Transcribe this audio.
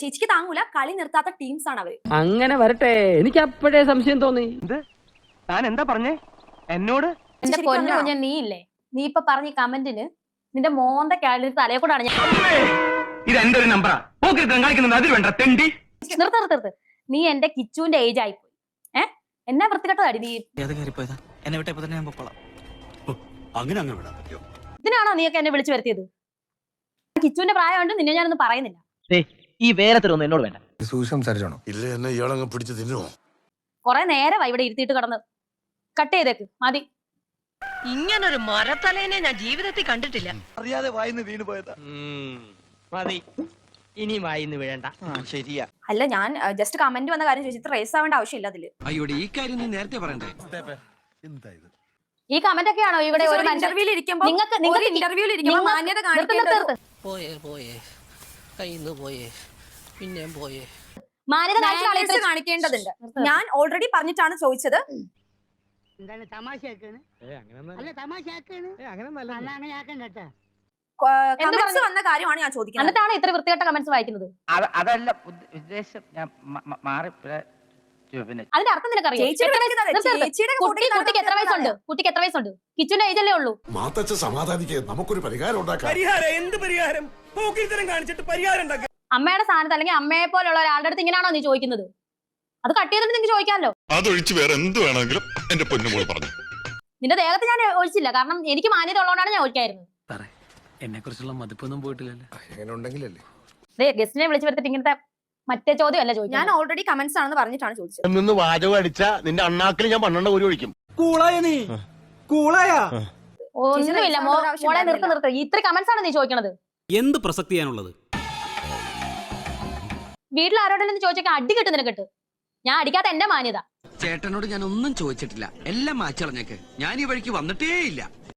ചേച്ചിക്ക് താങ്ങൂല, കളി നിർത്താത്ത ടീംസ് ആണ് അവര്. അങ്ങനെ വരട്ടെ, എനിക്ക് അപ്പോഴേ സംശയം തോന്നി. താൻ എന്താ പറഞ്ഞേ എന്നോട്? എന്റെ പൊന്നു കുഞ്ഞ നീ ഇല്ലേ, നീ ഇപ്പൊ പറഞ്ഞ കമന്റിന് നിന്റെ മോന്ത കാലിൽ തലയെ കൂടാണ് ഞാൻ. ഇത് എന്റെ ഒരു നമ്പറാ, കളിക്കുന്നത് അതിൽ വേണ്ട തെണ്ടി. നിർത്ത്, നീ എന്റെ കിച്ചുവിന്റെ ഏജ് ആയിപ്പോയി. എന്നാ വൃത്തികെട്ടതാടി നീ. ഇതിനാണോ നീയൊക്കെ എന്നെ വിളിച്ചു വരുത്തിയത്? കിച്ചുവിന്റെ പ്രായമുണ്ട്, നിന്നെ ഞാനൊന്നും പറയുന്നില്ല. ഈ വേലത്തിലൊന്നും എന്നോട് വേണ്ട. കൊറേ നേരമായി ഇവിടെ ഇരുത്തിയിട്ട് കിടന്ന്. കട്ട് ചെയ്തേക്ക്, മതി. ഇങ്ങനൊരു മരത്തലേനെ ഞാൻ ജീവിതത്തിൽ കണ്ടിട്ടില്ല. അറിയാതെ വായിന്ന് വീണ് പോയതാ. മതി, ഇനി വായിന്ന് വീഴണ്ട. ശരിയാ. അല്ല, ഞാൻ ജസ്റ്റ് കമന്റ് വന്ന കാര്യം ചോദിച്ചിട്ട് റേസ് ആവേണ്ട ആവശ്യമില്ല അതില്. അയ്യോടി, ഈ കാര്യം നീ നേരത്തെ പറയണ്ടേ? ഈ കമന്റ് ഒക്കെയാണോ ഇവിടെ ഒരു ഇന്റർവ്യൂവിൽ ഇരിക്കുമ്പോൾ മാന്യത കാണിക്കേണ്ടത്? മാന്യത കാണിക്കേണ്ടതുണ്ട്. ഞാൻ ഓൾറെഡി പറഞ്ഞിട്ടാണ് ചോദിച്ചത്. കമന്റ്സ് വന്ന കാര്യമാണ് ഞാൻ ചോദിക്കുന്നത്. എന്നിട്ടാണ് ഇത്ര വൃത്തികെട്ട കമന്റ്സ് വായിക്കുന്നത്. അതല്ല ഉദ്ദേശം, ഞാൻ മാറി. അതിന്റെ അർത്ഥം നിനക്കറിയാം? കുട്ടിക്ക് എത്ര വയസ്സുണ്ട്? കുട്ടിക്ക് എത്ര വയസ്സുണ്ട്? കിച്ചുവിന്റെ ഏജ് അല്ലേ ഉള്ളൂ. നമുക്കൊരു പരിഹാരം ഉണ്ടാക്കാം. അമ്മയുടെ സ്ഥാനത്ത് അല്ലെങ്കിൽ അമ്മയെ പോലുള്ള ഒരാളുടെ അടുത്ത് ഇങ്ങനെയാണോ നീ ചോദിക്കുന്നത്? അത് കട്ട് ചെയ്തിട്ട് നിങ്ങൾക്ക് ചോദിക്കാമല്ലോ. അതൊഴിച്ച് വേറെ എന്ത് വേണമെങ്കിലും എന്റെ പൊന്നുമോൾ പറഞ്ഞു. നിന്റെ ദേഹത്ത് ഞാൻ ഒഴിച്ചില്ല, കാരണം എനിക്ക് മാന്യത ഉള്ളതുകൊണ്ടാണ് ഞാൻ ഒഴിക്കായിരുന്നത്. എന്നെ കുറിച്ചുള്ള മതിപ്പൊന്നും പോയിട്ടില്ലല്ലോ. ഗസ്റ്റിനെ വിളിച്ചു വരുത്തിട്ട് ഇങ്ങനത്തെ മറ്റേ ചോദ്യം അല്ല ചോദിക്കും. ഞാൻ ഓൾറെഡി കമന്റ്സ് ആണെന്ന് പറഞ്ഞിട്ടാണ് ചോദിച്ചത്. നിന്ന് വാചകം അടിച്ച നിന്റെ അണ്ണാക്കിൽ ഞാൻ 12 കോരി ഒഴിക്കും. ഒന്നുമില്ല മോളെ, നിർത്ത്. ഇത്ര കമന്റ്സ് ആണ് നീ ചോദിക്കണത്. എന്ത് പ്രസക്തിയാണുള്ളത്? വീട്ടിൽ ആരോടെങ്കിലും ചോദിച്ചൊക്കെ അടി കിട്ടും നിനക്കിട്ട്. ഞാൻ അടിക്കാത്ത എന്റെ മാന്യത. ചേട്ടനോട് ഞാൻ ഒന്നും ചോദിച്ചിട്ടില്ല, എല്ലാം മാച്ചളഞ്ഞേക്ക്. ഞാൻ ഈ വഴിക്ക് വന്നിട്ടേ ഇല്ല.